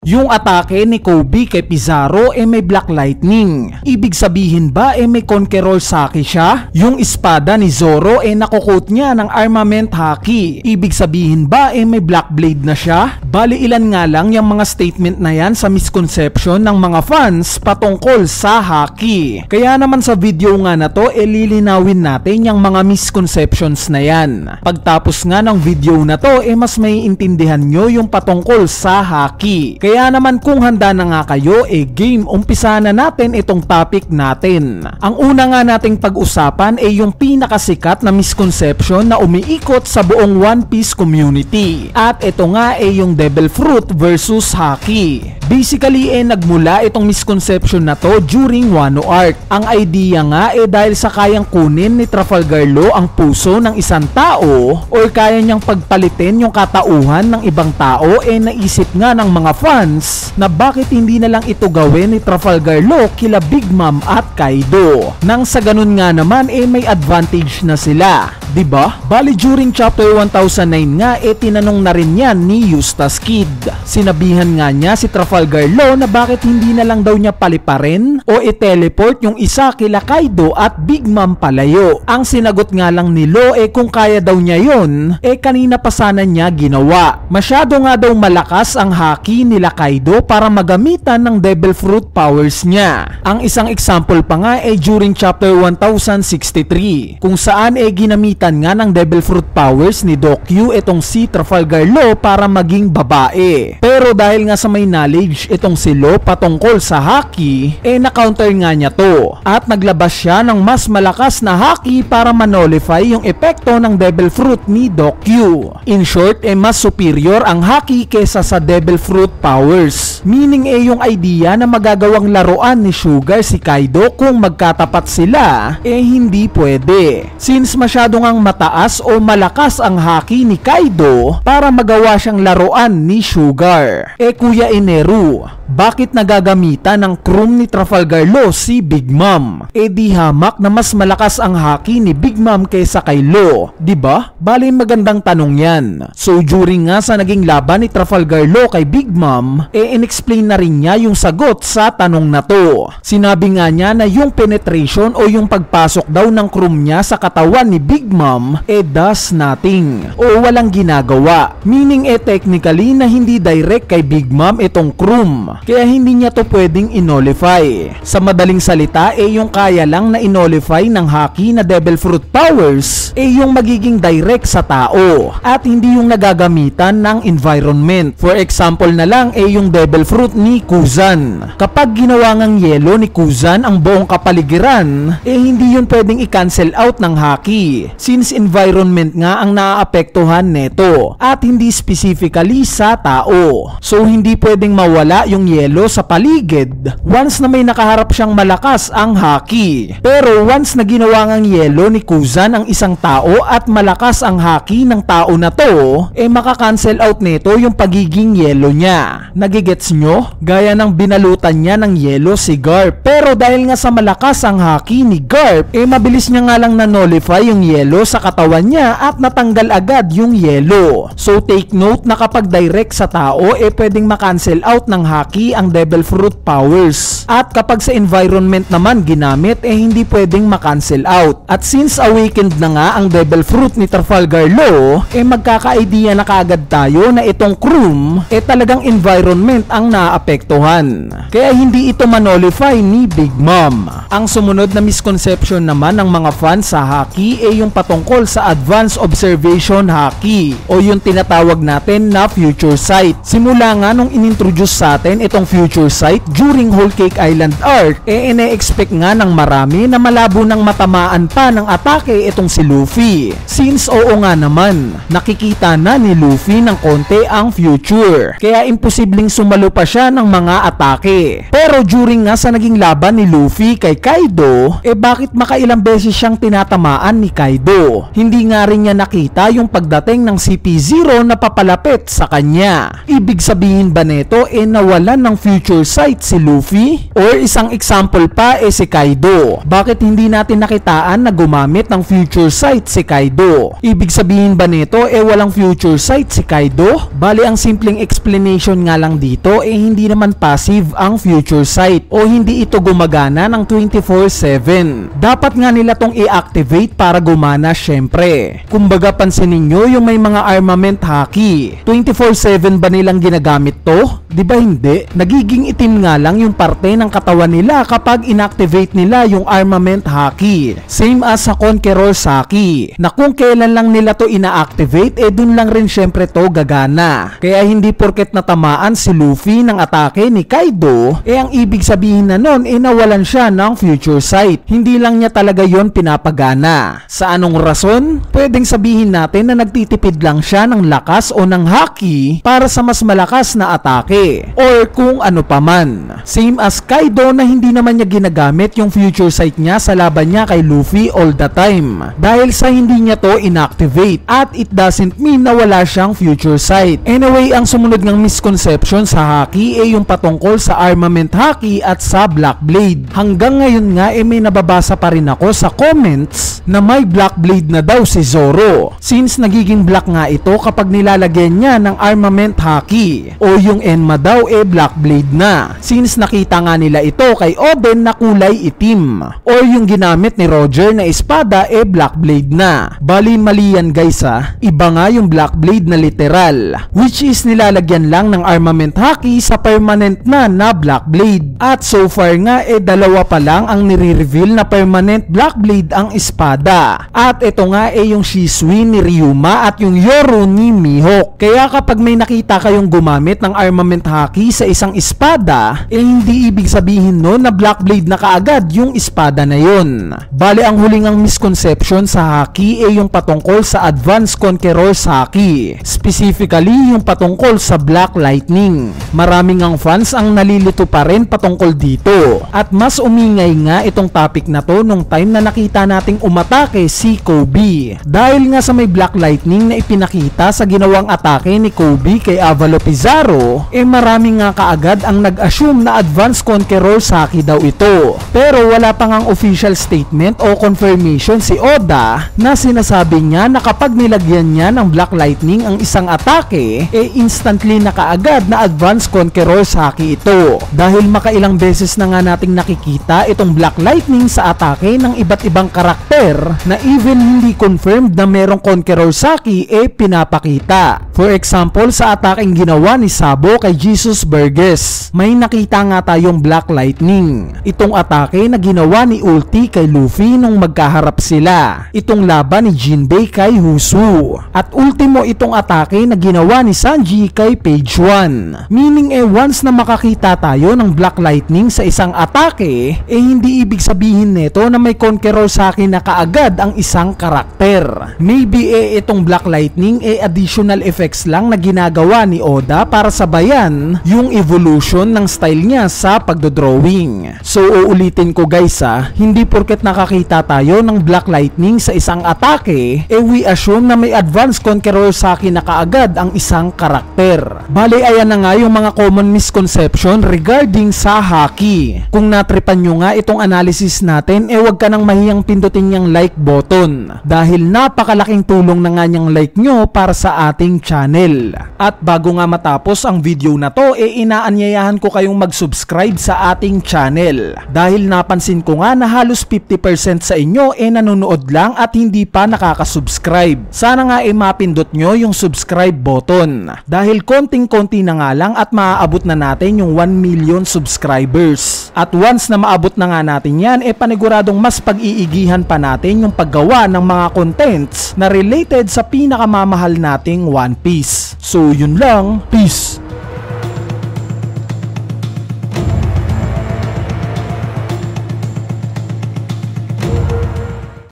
Yung atake ni Kobe kay Pizarro may Black Lightning. Ibig sabihin ba may Conqueror Saki siya? Yung espada ni Zoro nakukot niya ng Armament Haki. Ibig sabihin ba may Black Blade na siya? Bali ilan nga lang yung mga statement na yan sa misconception ng mga fans patungkol sa Haki. Kaya naman sa video nga na to lilinawin natin yung mga misconceptions na yan. Pagtapos nga ng video na to mas maiintindihan nyo yung patungkol sa Haki. Kaya naman kung handa na nga kayo game, umpisa na natin itong topic natin. Ang una nga nating pag-usapan yung pinakasikat na misconception na umiikot sa buong One Piece community. At ito nga yung Devil Fruit versus Haki. Basically nagmula itong misconception na to during Wano Arc. Ang idea nga dahil sa kayang kunin ni Trafalgar Law ang puso ng isang tao or kaya niyang pagpalitin yung katauhan ng ibang tao naisip nga ng mga fans na bakit hindi na lang ito gawin ni Trafalgar Law kila Big Mom at Kaido. Nang sa ganun nga naman may advantage na sila. Diba? Bali during chapter 1009 nga tinanong na rin yan ni Eustace Kid. Sinabihan nga niya si Trafalgar Law na bakit hindi na lang daw niya paliparin o i-teleport yung isa kila Kaido at Big Mom palayo. Ang sinagot nga lang ni Law kung kaya daw niya yun kanina pa sana niya ginawa. Masyado nga daw malakas ang Haki nila Kaido para magamitan ng Devil Fruit powers niya. Ang isang example pa nga during chapter 1063 kung saan ginamitan nga ng Devil Fruit powers ni Dokyu itong si Trafalgar Law para maging babae. Pero dahil nga sa may knowledge itong si Law patungkol sa Haki na-counter nga niya to at naglabas siya ng mas malakas na Haki para manolify yung epekto ng Devil Fruit ni Dokyu. In short mas superior ang Haki kesa sa Devil Fruit powers. Meaning yung idea na magagawang laruan ni Sugar si Kaido kung magkatapat sila hindi pwede. Since masyado ngang mataas o malakas ang Haki ni Kaido para magawa siyang laruan ni Sugar. Kuya Eneru, bakit nagagamitan ng crew ni Trafalgar Law si Big Mom? Di hamak na mas malakas ang Haki ni Big Mom kaysa kay Law, diba? Bali magandang tanong yan. So during nga sa naging laban ni Trafalgar Law kay Big Mom, in-explain na rin niya yung sagot sa tanong na to. Sinabi nga niya na yung penetration o yung pagpasok daw ng crew niya sa katawan ni Big Mom does nothing o walang ginagawa. Meaning technically na hindi direct kay Big Mom itong crew. Kaya hindi niya to pwedeng inolify. Sa madaling salita yung kaya lang na inolify ng Haki na Devil Fruit powers yung magiging direct sa tao at hindi yung nagagamitan ng environment. For example na lang yung Devil Fruit ni Kuzan. Kapag ginawa ngang yelo ni Kuzan ang buong kapaligiran hindi yun pwedeng i-cancel out ng Haki since environment nga ang naaapektuhan neto at hindi specifically sa tao. So hindi pwedeng mawala yung yelo sa paligid once na may nakaharap siyang malakas ang Haki. Pero once na ginawa ngang yelo ni Kuzan ang isang tao at malakas ang Haki ng tao na to maka-cancel out neto yung pagiging yelo niya. Nagigets nyo? Gaya ng binalutan niya ng yelo si Garp. Pero dahil nga sa malakas ang Haki ni Garp mabilis niya nga lang na-nullify yung yelo sa katawan niya at natanggal agad yung yelo. So take note na kapag direct sa tao pwedeng ma-cancel out ng Haki ang Devil Fruit powers. At kapag sa environment naman ginamit hindi pwedeng ma-cancel out. At since awakened na nga ang Devil Fruit ni Trafalgar Law magkaka-idea na kaagad tayo na itong crew talagang environment ang naapektuhan. Kaya hindi ito manolify ni Big Mom. Ang sumunod na misconception naman ng mga fans sa Haki yung patungkol sa Advanced Observation Haki o yung tinatawag natin na Future Sight. Simula nga nung inintroduce sa atin itong Future Sight during Whole Cake Island arc ine-expect nga ng marami na malabo ng matamaan pa ng atake itong si Luffy. Since oo nga naman, nakikita na ni Luffy ng konti ang future. Kaya imposibleng sumalo pa siya ng mga atake. Pero during nga sa naging laban ni Luffy kay Kaido, bakit makailang beses siyang tinatamaan ni Kaido? Hindi nga rin niya nakita yung pagdating ng CP0 na papalapit sa kanya. Ibig sabihin ba neto nawalan ng future sight si Luffy? Or isang example pa si Kaido. Bakit hindi natin nakitaan na gumamit ng future sight si Kaido? Ibig sabihin ba neto walang future sight si Kaido? Bali ang simpleng explanation nga lang dito tayo hindi naman passive ang future sight o hindi ito gumagana ng 24/7. Dapat nga nila tong i-activate para gumana syempre. Kumbaga pansin ninyo yung may mga armament haki, 24/7 ba nilang ginagamit to? Di ba hindi? Nagiging itim nga lang yung parte ng katawan nila kapag inactivate nila yung armament haki. Same as sa Conqueror's haki, na kung kailan lang nila to ina-activate dun lang rin syempre to gagana. Kaya hindi porket natamaan si Luffy ng atake ni Kaido, ang ibig sabihin na nun nawalan siya ng future sight. Hindi lang niya talaga yon pinapagana. Sa anong rason? Pwedeng sabihin natin na nagtitipid lang siya ng lakas o ng haki para sa mas malakas na atake. Or kung ano pa man. Same as Kaido na hindi naman niya ginagamit yung future sight niya sa laban niya kay Luffy all the time. Dahil sa hindi niya to inactivate. At it doesn't mean na wala siyang future sight. Anyway, ang sumunod ng misconception sa haki yung patungkol sa armament haki at sa Black Blade. Hanggang ngayon nga may nababasa pa rin ako sa comments na may Black Blade na daw si Zoro. Since nagiging black nga ito kapag nilalagyan niya ng armament haki. O yung Enma daw Black Blade na. Since nakita nga nila ito kay Oden na kulay itim. Or yung ginamit ni Roger na espada Black Blade na. Bali mali yan guys ha. Iba nga yung Black Blade na literal. Which is nilalagyan lang ng armament haki sa permanent na Black Blade. At so far nga dalawa pa lang ang nire-reveal na permanent Black Blade ang espada. At ito nga yung Shisui ni Ryuma at yung Yoru ni Mihawk. Kaya kapag may nakita kayong gumamit ng armament haki sa isang espada, hindi ibig sabihin no na Black Blade na kaagad yung espada na yun. Bali ang huling ang misconception sa haki yung patungkol sa Advanced Conqueror's haki. Specifically yung patungkol sa Black Lightning. Maraming ang fans ang nalilito pa rin patungkol dito. At mas umingay nga itong topic na to nung time na nakita nating umatake si Kobe. Dahil nga sa may Black Lightning na ipinakita sa ginawang atake ni Kobe kay Avalo Pizarro, marami nga kaagad ang nag-assume na Advanced Conqueror's haki daw ito. Pero wala pa ngang official statement o confirmation si Oda na sinasabi niya na kapag nilagyan niya ng Black Lightning ang isang atake, instantly na kaagad na Advanced Conqueror's haki ito. Dahil makailang beses na nga nating nakikita itong Black Lightning sa atake ng iba't ibang karakter na even hindi confirmed na merong Conqueror's haki pinapakita. For example, sa ataking ginawa ni Sabo kay Jesus Burgess, may nakita nga tayong Black Lightning. Itong atake na ginawa ni Ulti kay Luffy nung magkaharap sila. Itong laban ni Jinbei kay Husu. At ultimo itong atake na ginawa ni Sanji kay Page 1. Meaning once na makakita tayo ng Black Lightning sa isang atake, hindi ibig sabihin nito na may Conqueror's haki na kaagad ang isang karakter. Maybe itong Black Lightning additional effects lang na ginagawa ni Oda para sabayan yung evolution ng style niya sa pagdodrawing. So uulitin ko guys hindi porket nakakita tayo ng Black Lightning sa isang atake, we assume na may Advanced Conqueror's haki na kaagad ang isang karakter. Bali ayan na nga yung mga common misconception regarding sa haki. Kung natripan nyo nga itong analysis natin, wag ka nang mahiyang pindutin yung like button. Dahil napakalaking tulong na nga niyang like nyo para sa ating channel. At bago nga matapos ang video na to, inaanyayahan ko kayong mag-subscribe sa ating channel. Dahil napansin ko nga na halos 50% sa inyo nanonood lang at hindi pa nakaka-subscribe. Sana nga mapindot nyo yung subscribe button. Dahil konting-konti na nga lang at maaabot na natin yung 1 million subscribers. At once na maabot na nga natin yan, paniguradong mas pag-iigihan pa natin yung paggawa ng mga contents na related sa pinakamamahal nating One Piece. So yun lang, peace!